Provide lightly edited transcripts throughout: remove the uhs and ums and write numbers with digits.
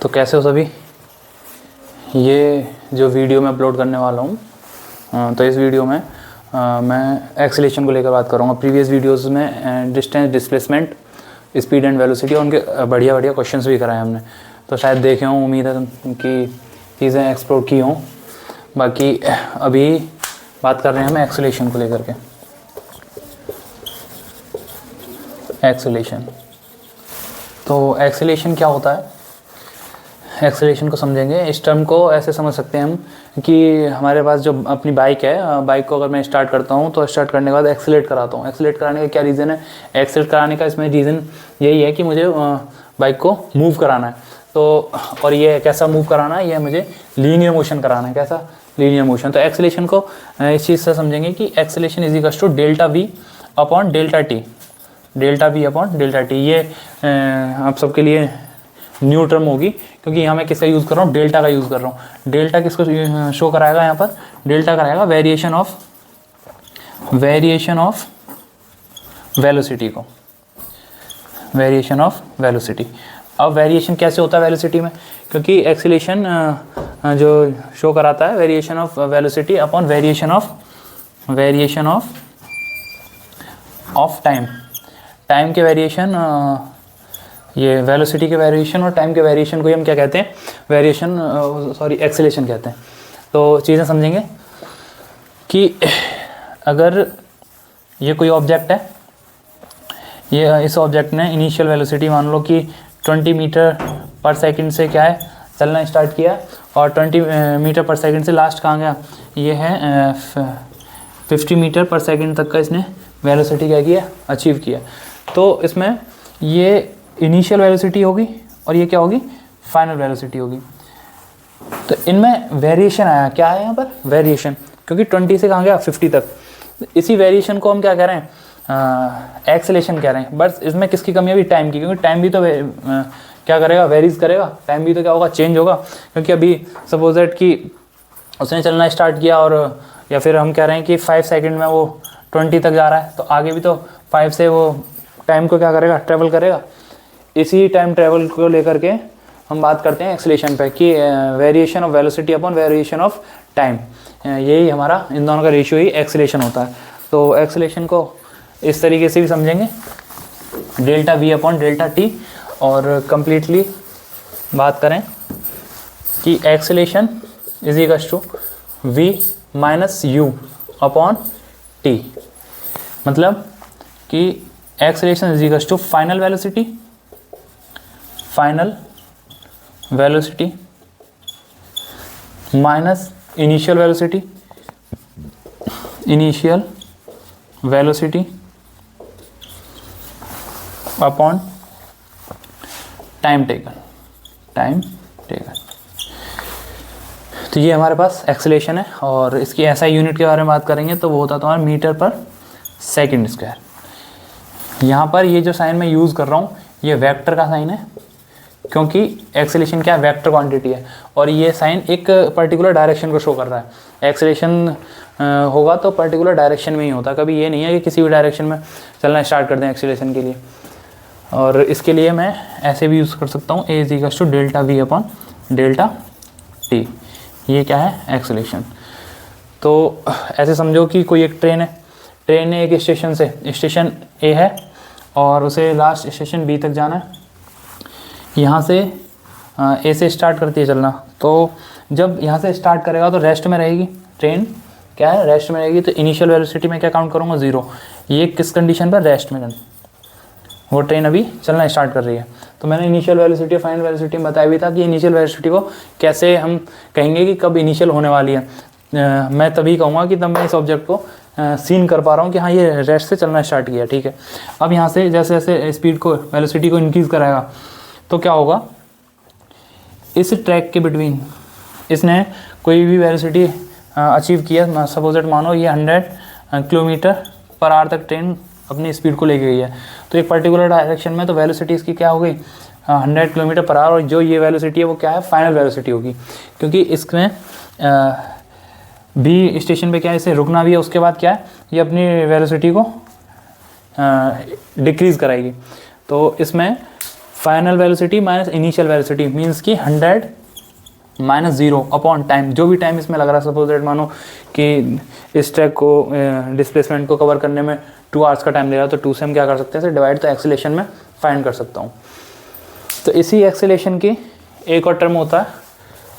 तो कैसे हो सभी। ये जो वीडियो मैं अपलोड करने वाला हूँ तो इस वीडियो में मैं एक्सेलेरेशन को लेकर बात करूँगा। प्रीवियस वीडियोस में distance, displacement, speed and velocity और उनके बढ़िया बढ़िया क्वेश्चंस भी कराए हमने, तो शायद देखे हों। उम्मीद है कि चीज़ें एक्सप्लोर की हों। बाकी अभी बात कर रहे हैं हम एक्सेलेरेशन को लेकर के। एक्सेलेरेशन, तो एक्सेलेरेशन क्या होता है, एक्सेलेरेशन को समझेंगे। इस टर्म को ऐसे समझ सकते हैं हम कि हमारे पास जो अपनी बाइक है, बाइक को अगर मैं स्टार्ट करता हूँ तो स्टार्ट करने के बाद एक्सेलेरेट कराता हूँ। एक्सेलेरेट कराने का क्या रीज़न है? एक्सेलेरेट कराने का इसमें रीज़न यही है कि मुझे बाइक को मूव कराना है। तो और ये कैसा मूव कराना है? ये मुझे लीनियर मोशन कराना है। कैसा? Linear motion. तो एक्सेलेरेशन को इस चीज़ से समझेंगे कि acceleration is equals to delta we upon delta T. Delta we upon delta T, ये आप सबके लिए न्यू टर्म होगी, क्योंकि यहाँ मैं किसका यूज़ कर रहा हूँ? डेल्टा का यूज़ कर रहा हूँ। डेल्टा किसको शो कराएगा यहाँ पर? डेल्टा कराएगा वेरिएशन ऑफ वेलोसिटी को, वेरिएशन ऑफ वेलोसिटी। अब वेरिएशन कैसे होता है वेलोसिटी में? क्योंकि एक्सेलेरेशन जो शो कराता है variation of velocity upon variation of time के वेरिएशन, ये वेलोसिटी के वेरिएशन और टाइम के वेरिएशन को हम क्या कहते हैं? एक्सेलेरेशन कहते हैं। तो चीज़ें समझेंगे कि अगर ये कोई ऑब्जेक्ट है, ये इस ऑब्जेक्ट ने इनिशियल वेलोसिटी मान लो कि 20 मीटर पर सेकंड से क्या है, चलना स्टार्ट किया, और 20 मीटर पर सेकंड से लास्ट कहाँ गया? ये है 50 मीटर पर सेकंड तक का इसने वेलोसिटी क्या किया? अचीव किया। तो इसमें ये इनिशियल वेलोसिटी होगी और ये क्या होगी? फाइनल वेलोसिटी होगी। तो इनमें वेरिएशन आया, क्या है यहाँ पर? वेरिएशन, क्योंकि 20 से कहाँ गया? 50 तक। इसी वेरिएशन को हम क्या कह रहे हैं? एक्सेलेरेशन कह रहे हैं। बस इसमें किसकी कमी है? अभी टाइम की, क्योंकि टाइम भी तो क्या करेगा? वेरीज करेगा। टाइम भी तो क्या होगा? चेंज होगा। क्योंकि अभी सपोज दैट कि उसने चलना स्टार्ट किया, और या फिर हम कह रहे हैं कि 5 सेकंड में वो 20 तक जा रहा है, तो आगे भी तो 5 से वो टाइम को क्या करेगा? ट्रेवल करेगा। इसी टाइम ट्रेवल को लेकर के हम बात करते हैं एक्सेलेरेशन पे कि variation of velocity upon variation of time, यही हमारा इन दोनों का रेशियो ही एक्सेलेरेशन होता है। तो एक्सेलेरेशन को इस तरीके से भी समझेंगे, delta we upon delta T. और कंप्लीटली बात करें कि acceleration is equals to V minus you upon T, मतलब कि acceleration is equals to final velocity minus initial velocity upon time taken. तो ये हमारे पास एक्सेलेरेशन है, और इसकी एसआई यूनिट के बारे में बात करेंगे तो वो होता है तुम्हारा मीटर पर सेकंड स्क्वायर। यहाँ पर ये जो साइन मैं यूज़ कर रहा हूँ ये वेक्टर का साइन है, क्योंकि एक्सेलेरेशन क्या है? वेक्टर क्वांटिटी है, और ये साइन एक पर्टिकुलर डायरेक्शन को शो कर रहा है। एक्सेलेरेशन होगा तो पर्टिकुलर डायरेक्शन में ही होता है, कभी ये नहीं है कि किसी भी डायरेक्शन में चलना स्टार्ट कर दें एक्सेलेरेशन के लिए। और इसके लिए मैं ऐसे भी यूज़ कर सकता हूँ, a is equals to delta we upon delta T. ये क्या है? एक्सेलेरेशन। तो ऐसे समझो कि कोई एक ट्रेन है, ट्रेन ने एक स्टेशन से, स्टेशन ए है और उसे लास्ट स्टेशन बी तक जाना है। यहाँ से ए से स्टार्ट करती है चलना, तो जब यहाँ से स्टार्ट करेगा तो रेस्ट में रहेगी ट्रेन। क्या है? रेस्ट में रहेगी। तो इनिशियल वेलोसिटी में क्या काउंट करूँगा? 0। ये किस कंडीशन पर? रेस्ट में। वो ट्रेन अभी चलना स्टार्ट कर रही है। तो मैंने इनिशियल वेलोसिटी और फाइनल वेलोसिटी में बताया भी था कि इनिशियल वेलोसिटी को कैसे हम कहेंगे कि कब इनिशियल होने वाली है। मैं तभी कहूँगा कि तब मैं इस ऑब्जेक्ट को सीन कर पा रहा हूँ कि हाँ ये रेस्ट से चलना स्टार्ट किया। ठीक है, अब यहाँ से जैसे जैसे स्पीड को, वेलोसिटी को इंक्रीज़ कराएगा तो क्या होगा? इस ट्रैक के बिटवीन इसने कोई भी वेलोसिटी अचीव किया, सपोज दैट मानो ये 100 किलोमीटर पर आवर तक ट्रेन अपनी स्पीड को लेके गई है, तो एक पर्टिकुलर डायरेक्शन में, तो वेलोसिटी इसकी क्या हो गई? 100 किलोमीटर पर आवर। और जो ये वेलोसिटी है वो क्या है? फाइनल वेलोसिटी होगी, क्योंकि इसमें बी स्टेशन पे क्या है? इसे रुकना भी है, उसके बाद क्या है? ये अपनी वेलोसिटी को डिक्रीज़ कराएगी। तो इसमें final velocity minus initial velocity means कि 100 माइनस 0 अपॉन टाइम, जो भी टाइम इसमें लग रहा है, सपोज दैट मानो कि इस ट्रैक को डिस्प्लेसमेंट को कवर करने में 2 आवर्स का टाइम ले रहा है, तो 2 से हम क्या कर सकते हैं, इसे डिवाइड तो एक्सेलेरेशन में फाइंड कर सकता हूँ। तो इसी एक्सेलेरेशन की एक और टर्म होता है,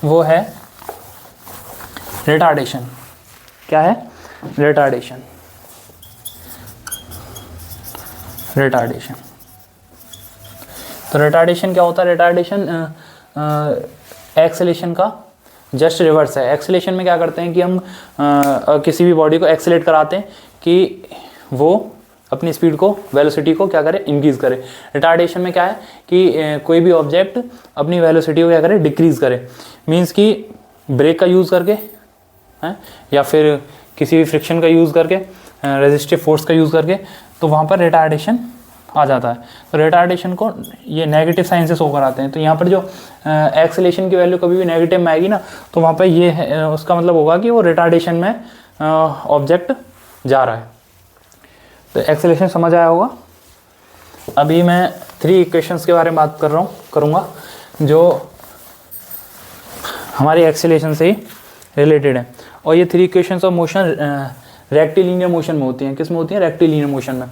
वो है रिटार्डेशन। क्या है? रिटार्डेशन। रिटार्डेशन। तो रिटार्डेशन क्या होता है? रिटार्डेशन एक्सेलेरेशन का जस्ट रिवर्स है। एक्सेलेरेशन में क्या करते हैं कि हम किसी भी बॉडी को एक्सेलेरेट कराते हैं कि वो अपनी स्पीड को, वेलोसिटी को क्या करे, इंक्रीज करे। रिटार्डेशन में क्या है कि कोई भी ऑब्जेक्ट अपनी वेलोसिटी को क्या करे, डिक्रीज करे। मीन्स कि ब्रेक का यूज़ करके है, या फिर किसी भी फ्रिक्शन का यूज़ करके, रेजिस्टिव फोर्स का यूज़ करके, तो वहाँ पर रिटार्डेशन आ जाता है। तो रिटार्डेशन को ये नेगेटिव साइन से शो कराते हैं। तो यहाँ पर जो एक्सेलेरेशन की वैल्यू कभी भी नेगेटिव में आएगी ना, तो वहाँ पर ये है, उसका मतलब होगा कि वो रिटार्डेशन में ऑब्जेक्ट जा रहा है। तो एक्सेलेरेशन समझ आया होगा। अभी मैं 3 इक्वेशंस के बारे में बात करूँगा जो हमारी एक्सेलेरेशन से ही रिलेटेड है। और ये 3 equations of motion rectilinear motion में होती हैं। किस में होती हैं? रेक्टिलिनियर मोशन में।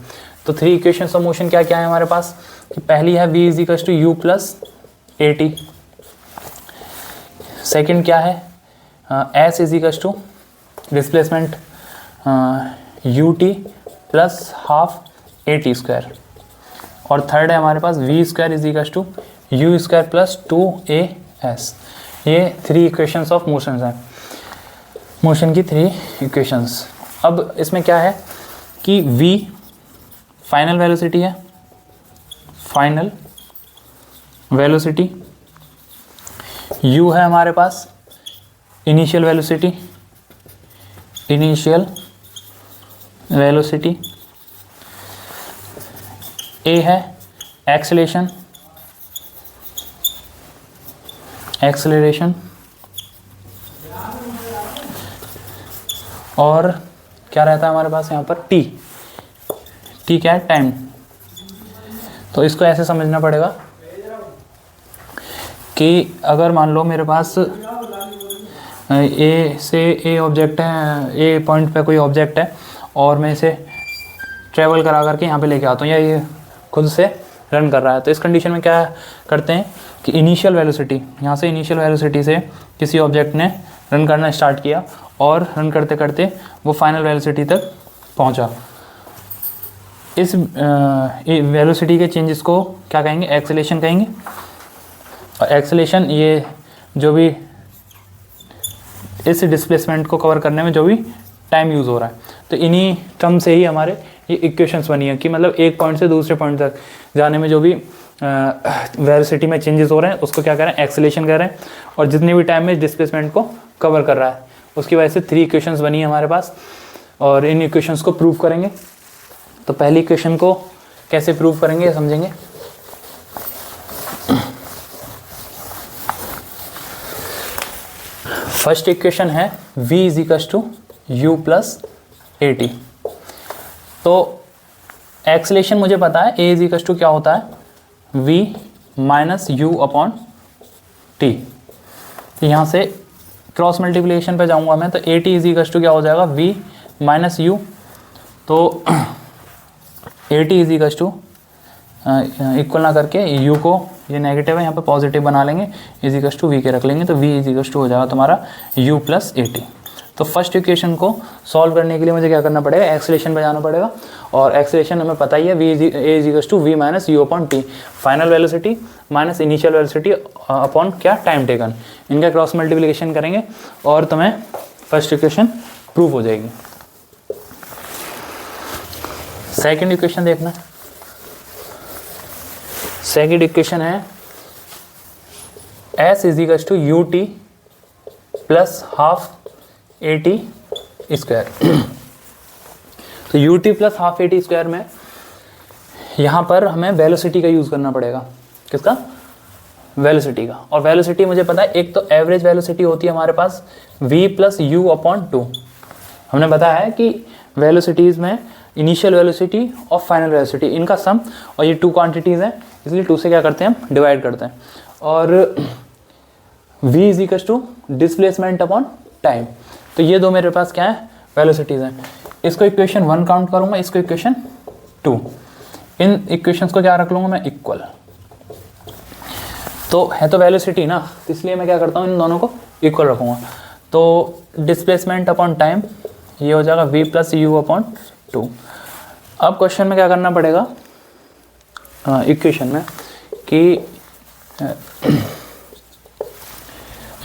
तो 3 इक्वेशंस ऑफ मोशन क्या क्या है हमारे पास? कि पहली है v = u + at। सेकंड क्या है? s = displacement ut + half at²। और थर्ड है हमारे पास v² = u² + 2as। ये 3 इक्वेशंस ऑफ मोशन हैं, मोशन की 3 इक्वेशंस। अब इसमें क्या है कि v फाइनल वेलोसिटी है, फाइनल वेलोसिटी, u है हमारे पास initial velocity, initial velocity, a है एक्सेलेरेशन, एक्सेलरेशन, और क्या रहता है हमारे पास यहाँ पर? t। t क्या है? टाइम। तो इसको ऐसे समझना पड़ेगा कि अगर मान लो मेरे पास ए ऑब्जेक्ट है, ए पॉइंट पे कोई ऑब्जेक्ट है और मैं इसे ट्रेवल करा करके यहाँ पे लेके आता हूँ, या ये खुद से रन कर रहा है। तो इस कंडीशन में क्या करते हैं कि इनिशियल वेलोसिटी, यहाँ से इनिशियल वेलोसिटी से किसी ऑब्जेक्ट ने रन करना स्टार्ट किया और रन करते करते वो फाइनल वेलोसिटी तक पहुँचा। इस वेलोसिटी के चेंजेस को क्या कहेंगे? एक्सेलेरेशन कहेंगे। और एक्सेलेरेशन ये जो भी इस डिस्प्लेसमेंट को कवर करने में जो भी टाइम यूज़ हो रहा है, तो इन्हीं टर्म से ही हमारे ये इक्वेशंस बनी है कि मतलब एक पॉइंट से दूसरे पॉइंट तक जाने में जो भी वेलोसिटी में चेंजेस हो रहे हैं उसको क्या कह रहे हैं? एक्सेलेरेशन कह रहे हैं। और जितने भी टाइम में डिस्प्लेसमेंट को कवर कर रहा है उसकी वजह से 3 इक्वेशंस बनी है हमारे पास, और इन इक्वेशंस को प्रूव करेंगे। तो पहली इक्वेशन को कैसे प्रूव करेंगे समझेंगे। फर्स्ट इक्वेशन है v = u + at। तो एक्सेलेरेशन मुझे पता है a = क्या होता है? v - u/t। तो यहाँ से क्रॉस मल्टीप्लिकेशन पे जाऊँगा मैं, तो at = क्या हो जाएगा? v - u। तो at इक्वल ना करके u को, ये नेगेटिव है यहाँ पे पॉजिटिव बना लेंगे, v के रख लेंगे, तो v हो जाएगा तुम्हारा u + at। तो फर्स्ट इक्वेशन को सॉल्व करने के लिए मुझे क्या करना पड़ेगा? एक्सेलेरेशन पे जाना पड़ेगा। और एक्सेलेरेशन हमें पता ही है a = v - u/t, final velocity minus initial velocity upon क्या? Time taken. इनका क्रॉस मल्टीप्लिकेशन करेंगे और तुम्हें फर्स्ट इक्वेशन प्रूव हो जाएगी। सेकंड इक्वेशन देखना। सेकंड इक्वेशन है s = ut + हाफ at²। तो ut + हाफ at² में यहाँ पर हमें वेलोसिटी का यूज़ करना पड़ेगा। किसका? वेलोसिटी का। और वेलोसिटी मुझे पता है, एक तो एवरेज वेलोसिटी होती है हमारे पास v + u/2। हमने बताया है कि वेलोसिटीज़ में इनिशियल वेलोसिटी और फाइनल वेलोसिटी, इनका सम, और ये 2 क्वांटिटीज़ हैं इसलिए 2 से क्या करते हैं हम डिवाइड करते हैं। और v is equal to displacement upon time. तो ये दो मेरे पास क्या है वेलोसिटीज़ हैं। इसको इक्वेशन 1 काउंट करूँगा, इसको इक्वेशन 2। इन इक्वेशंस को क्या रख लूँगा मैं इक्वल। तो है तो वेलोसिटी ना, तो इसलिए मैं क्या करता हूँ इन दोनों को इक्वल रखूँगा। तो डिस्प्लेसमेंट अपॉन टाइम ये हो जाएगा v प्लस यू अपॉन 2। अब क्वेश्चन में क्या करना पड़ेगा इक्वेशन में कि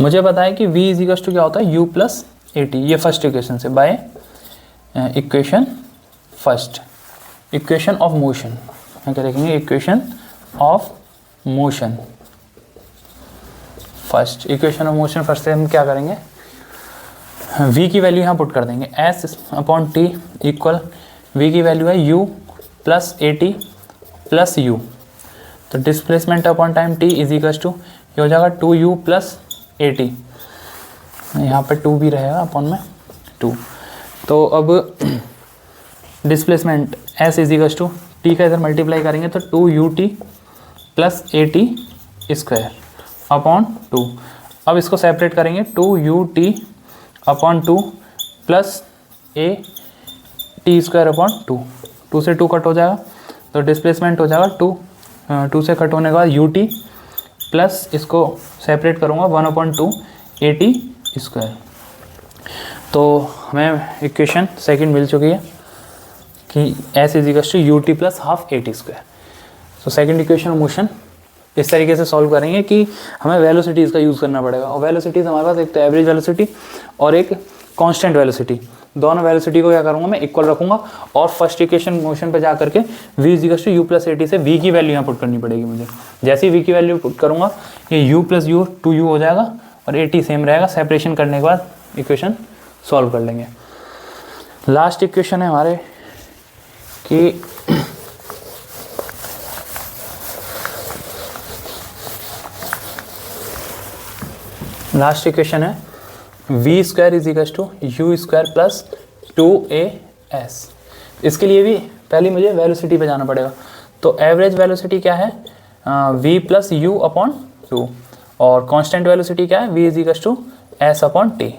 मुझे पता है कि v इज इक्वल टू क्या होता है u प्लस ए टी। ये फर्स्ट इक्वेशन से by equation first, equation of motion क्या देखेंगे, equation of motion first. Equation of motion first से हम क्या करेंगे, v की वैल्यू यहाँ पुट कर देंगे s upon T equal v की वैल्यू है u plus A T plus u। तो displacement upon time t is equal to ये हो जाएगा 2u प्लस ए टी, यहाँ पर 2 भी रहेगा अपॉन में 2। तो अब displacement s is equal to T का इधर मल्टीप्लाई करेंगे तो 2ut plus A T square upon 2। अब इसको सेपरेट करेंगे 2ut upon 2 plus A T square upon 2। 2 से 2 कट हो जाएगा तो डिस्प्लेसमेंट हो जाएगा 2 से कट होने के बाद ut प्लस इसको सेपरेट करूँगा 1/2 ए टी स्क्वायर। तो हमें इक्वेशन सेकंड मिल चुकी है कि s is equal to U T plus half A T square. तो सेकंड इक्वेशन ऑफ मोशन इस तरीके से सॉल्व करेंगे कि हमें वेलोसिटीज़ का यूज़ करना पड़ेगा। और वेलोसिटीज़ हमारे पास एक तो एवरेज वेलोसिटी और एक कांस्टेंट वेलोसिटी, दोनों वेलोसिटी को क्या करूँगा मैं इक्वल रखूँगा। और फर्स्ट इक्वेशन मोशन पे जा करके v is equal to U plus A T से v की वैल्यू यहाँ पुट करनी पड़ेगी मुझे। जैसे ही v की वैल्यू पुट करूँगा ये u प्लस यू 2u हो जाएगा और ए टी सेम रहेगा। सेपरेशन करने के बाद इक्वेशन सॉल्व कर लेंगे। लास्ट इक्वेशन है हमारे कि लास्ट इक्वेशन है v square is equal to U square plus 2as। इसके लिए भी पहले मुझे वेलोसिटी पे जाना पड़ेगा। तो एवरेज वेलोसिटी क्या है v प्लस यू अपॉन 2 और कांस्टेंट वेलोसिटी क्या है v is equal to s upon T.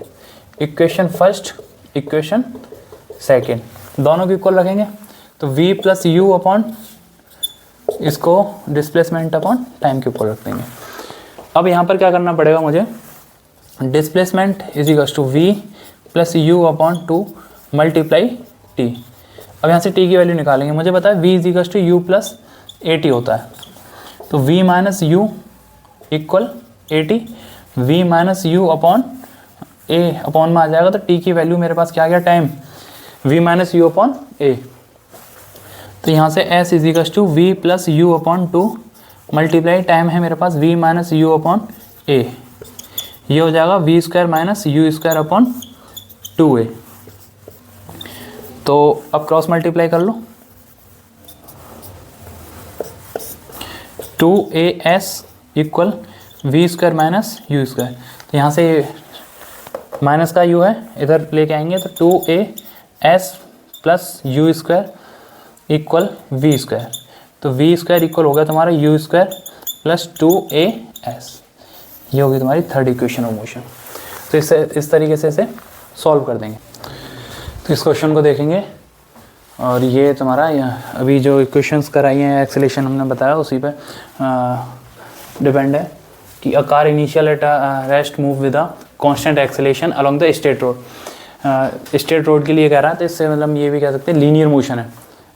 Equation first equation second दोनों को इक्वल रखेंगे तो v प्लस यू अपॉन इसको डिस्प्लेसमेंट अपॉन टाइम के ऊपर रख देंगे। अब यहाँ पर क्या करना पड़ेगा मुझे, displacement is equal to v plus you upon 2 multiply T. अब यहाँ से t की वैल्यू निकालेंगे। मुझे पता है v is equal to U plus A T होता है। तो v minus U equal A T, V minus you upon A upon में आ जाएगा। तो t की वैल्यू मेरे पास क्या आ गया time, v minus you upon a. तो यहाँ से s is equal to v plus you upon 2 multiply time है मेरे पास v minus you upon a. ये हो जाएगा v square minus u square upon 2a। तो अब क्रॉस मल्टीप्लाई कर लो, 2as equal we square minus u square. तो यहाँ से माइनस का u है इधर लेके आएंगे तो 2as plus U square equal we square. तो वी स्क्वायर इक्वल हो गया तुम्हारा यू स्क्वायर प्लस 2as। ये होगी तुम्हारी थर्ड इक्वेशन ऑफ मोशन। तो इस तरीके से इसे सॉल्व कर देंगे। तो इस क्वेश्चन को देखेंगे और ये तुम्हारा अभी जो इक्वेशंस कराई हैं एक्सेलेरेशन हमने बताया उसी पे डिपेंड है कि a car initial at rest move with a constant acceleration along the straight road. Straight road के लिए कह रहा है तो इससे मतलब ये भी कह सकते हैं लीनियर मोशन है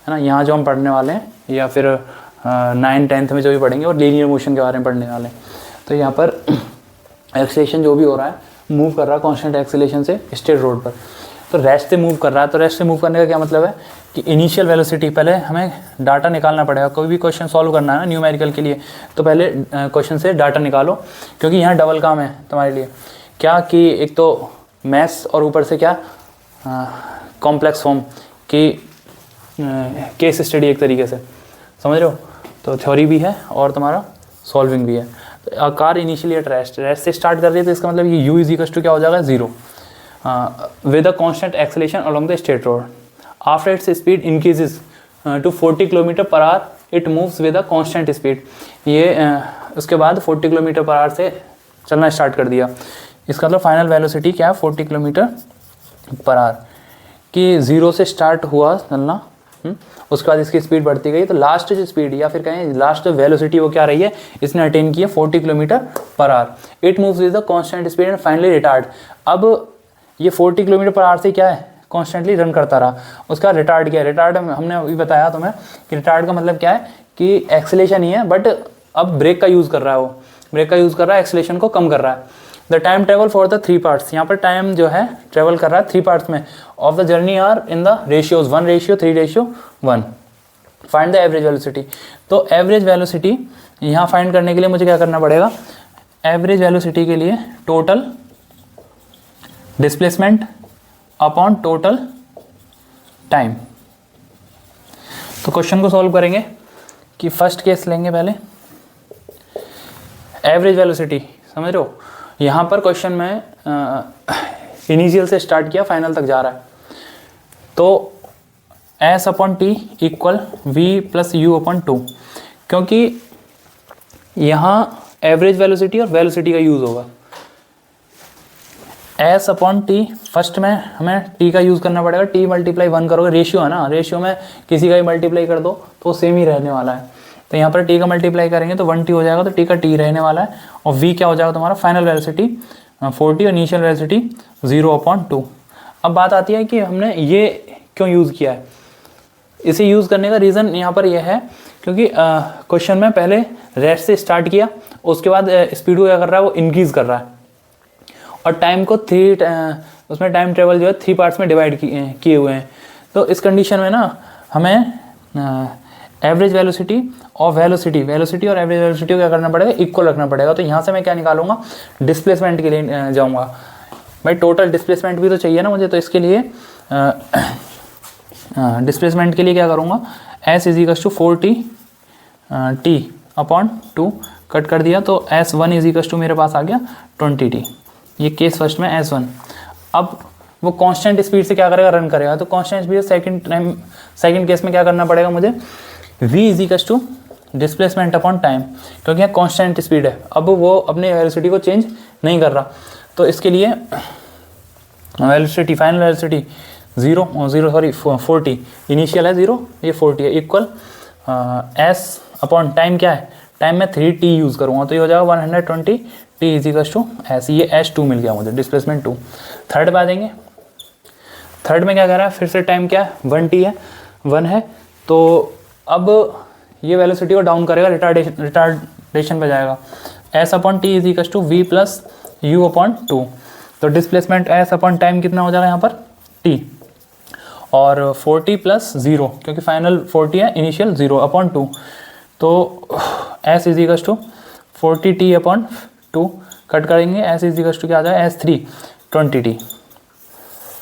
ना। यहाँ जो हम पढ़ने वाले हैं या फिर 9th-10th में जो भी पढ़ेंगे और लीनियर मोशन के बारे में पढ़ने वाले हैं। तो यहाँ पर एक्सेलेरेशन जो भी हो रहा है मूव कर रहा है कांस्टेंट एक्सेलेरेशन से स्ट्रेट रोड पर। तो रेस्ट से मूव कर रहा है। तो रेस्ट से मूव करने का क्या मतलब है कि इनिशियल वेलोसिटी पहले हमें डाटा निकालना पड़ेगा। कोई भी क्वेश्चन सॉल्व करना है ना न्यूमेरिकल के लिए तो पहले क्वेश्चन से डाटा निकालो, क्योंकि यहाँ डबल काम है तुम्हारे लिए क्या कि एक तो मैथ्स और ऊपर से क्या कॉम्प्लेक्स फॉर्म की केस स्टडी एक तरीके से, समझ रहे हो। तो थ्योरी भी है और तुम्हारा सॉल्विंग भी है। तो कार इनिशियली एट रेस्ट से स्टार्ट कर दिया तो इसका मतलब ये यू इज इक्वल टू क्या हो जाएगा 0 with a constant acceleration along the straight road. After its speed increases to 40 km per hour it moves with a constant speed. ये उसके बाद 40 किलोमीटर पर आवर से चलना स्टार्ट कर दिया। इसका मतलब फाइनल वेलोसिटी क्या है 40 किलोमीटर पर आवर कि 0 से स्टार्ट हुआ चलना, उसके बाद इसकी स्पीड बढ़ती गई, तो लास्ट जो स्पीड या फिर कहें लास्ट जो वेलोसिटी वो क्या रही है, इसने अटेन की है 40 kilometre per hour. It moves with the constant speed and finally retard. अब ये 40 किलोमीटर पर आवर से क्या है कॉन्स्टेंटली रन करता रहा, उसका रिटार्ड क्या है, रिटार्ड हमने अभी बताया तुम्हें कि रिटार्ड का मतलब क्या है कि एक्सेलेरेशन ही है, बट अब ब्रेक का यूज़ कर रहा है, वो ब्रेक का यूज़ कर रहा है, एक्सेलेरेशन को कम कर रहा है। The time travel for the 3 parts, यहाँ पर टाइम जो है ट्रेवल कर रहा है 3 पार्ट्स में of the journey are in the ratios 1:3:1। Find the average velocity. तो एवरेज वेलोसिटी यहाँ फाइंड करने के लिए मुझे क्या करना पड़ेगा, एवरेज वेलोसिटी के लिए total displacement upon total time. तो क्वेश्चन को सॉल्व करेंगे कि फर्स्ट केस लेंगे पहले, एवरेज वेलोसिटी समझ रहे हो, यहाँ पर क्वेश्चन में इनिशियल से स्टार्ट किया फाइनल तक जा रहा है, तो S/T इक्वल V+U/2, क्योंकि यहाँ एवरेज वेलोसिटी और वेलोसिटी का यूज़ होगा। S/T फर्स्ट में हमें T का यूज़ करना पड़ेगा, T × 1 करोगे, रेशियो है ना, रेशियो में किसी का ही मल्टीप्लाई कर दो तो सेम ही रहने वाला है। तो यहाँ पर T का मल्टीप्लाई करेंगे तो 1T हो जाएगा, तो T का T रहने वाला है, और V क्या हो जाएगा तुम्हारा फाइनल वेलोसिटी 40 और इनिशियल वेलोसिटी 0/2। अब बात आती है कि हमने ये क्यों यूज़ किया है। इसे यूज़ करने का रीज़न यहाँ पर यह है क्योंकि क्वेश्चन में पहले रेस्ट से स्टार्ट किया, उसके बाद स्पीड को क्या कर रहा है वो इंक्रीज़ कर रहा है, और टाइम को उसमें टाइम ट्रेवल जो है 3 पार्ट्स में डिवाइड किए हुए हैं। तो इस कंडीशन में ना हमें एवरेज वेलोसिटी और वेलोसिटी और एवरेज वेलोसिटी को क्या करना पड़ेगा, इक्वल रखना पड़ेगा। तो यहाँ से मैं क्या निकालूंगा, डिस्प्लेसमेंट के लिए जाऊँगा। भाई टोटल डिस्प्लेसमेंट भी तो चाहिए ना मुझे, तो इसके लिए डिस्प्लेसमेंट के लिए क्या करूँगा, S = 40T/2 कट कर दिया, तो S1 = मेरे पास आ गया 20T। ये केस फर्स्ट में S1। अब वो कांस्टेंट स्पीड से क्या करेगा, रन करेगा, तो कांस्टेंट स्पीड सेकंड केस में क्या करना पड़ेगा मुझे, V = डिस्प्लेसमेंट अपॉन टाइम, क्योंकि यहाँ कांस्टेंट स्पीड है, अब वो अपने वेलोसिटी को चेंज नहीं कर रहा। तो इसके लिए वेलोसिटी फाइनल वेलोसिटी 40, इनिशियल है 0, ये 40 है, इक्वल S/टाइम क्या है, टाइम में 3T यूज़ करूँगा, तो ये हो जाएगा 120T = S। ये S2 मिल गया मुझे, डिस्प्लेसमेंट 2। थर्ड पे आ जाएंगे, थर्ड में क्या कह रहा है, फिर से टाइम क्या है 1T है, 1 है, तो अब ये वेलोसिटी को डाउन करेगा, रिटार्डेशन पे जाएगा। S/T = V+U/2, तो डिस्प्लेसमेंट S/टाइम कितना हो जाएगा यहाँ पर T, और 40 + 0, क्योंकि फाइनल 40 है, इनिशियल 0/2, तो S = 40T/2 कट करेंगे, S = क्या आ जाएगा, S3 20T,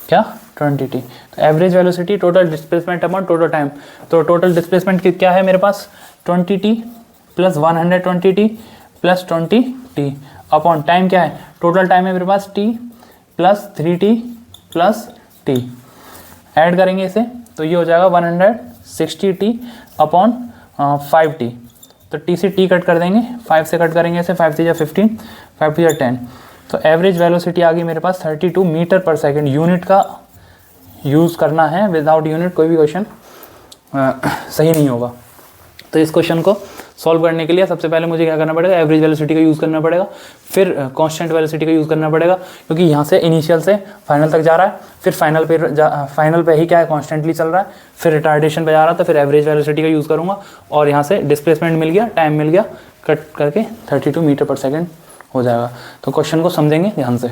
क्या 20T। तो average velocity total displacement upon total time, तो टोटल डिस्प्लेसमेंट क्या है मेरे पास 20T + 120T + 20T upon time क्या है, टोटल टाइम है मेरे पास T + 3T + T। ऐड करेंगे इसे तो ये हो जाएगा 160T/5T, तो T से T कट कर देंगे, 5 से कट करेंगे इसे, 5 × 15, 5 × 10, तो एवरेज वेलोसिटी आ गई मेरे पास 32 मीटर पर सेकंड। यूनिट का यूज़ करना है, विदाउट यूनिट कोई भी क्वेश्चन सही नहीं होगा। तो इस क्वेश्चन को सॉल्व करने के लिए सबसे पहले मुझे क्या करना पड़ेगा, एवरेज वेलोसिटी का यूज़ करना पड़ेगा, फिर कांस्टेंट वेलोसिटी का यूज़ करना पड़ेगा, क्योंकि यहाँ से इनिशियल से फाइनल तक जा रहा है, फिर फाइनल पे ही क्या है कॉन्स्टेंटली चल रहा है, फिर रिटार्डेशन पे जा रहा है, तो फिर एवरेज वेलोसिटी का यूज़ करूँगा, और यहाँ से डिस्प्लेसमेंट मिल गया, टाइम मिल गया, कट करके 32 मीटर पर सेकेंड हो जाएगा। तो क्वेश्चन को समझेंगे ध्यान से।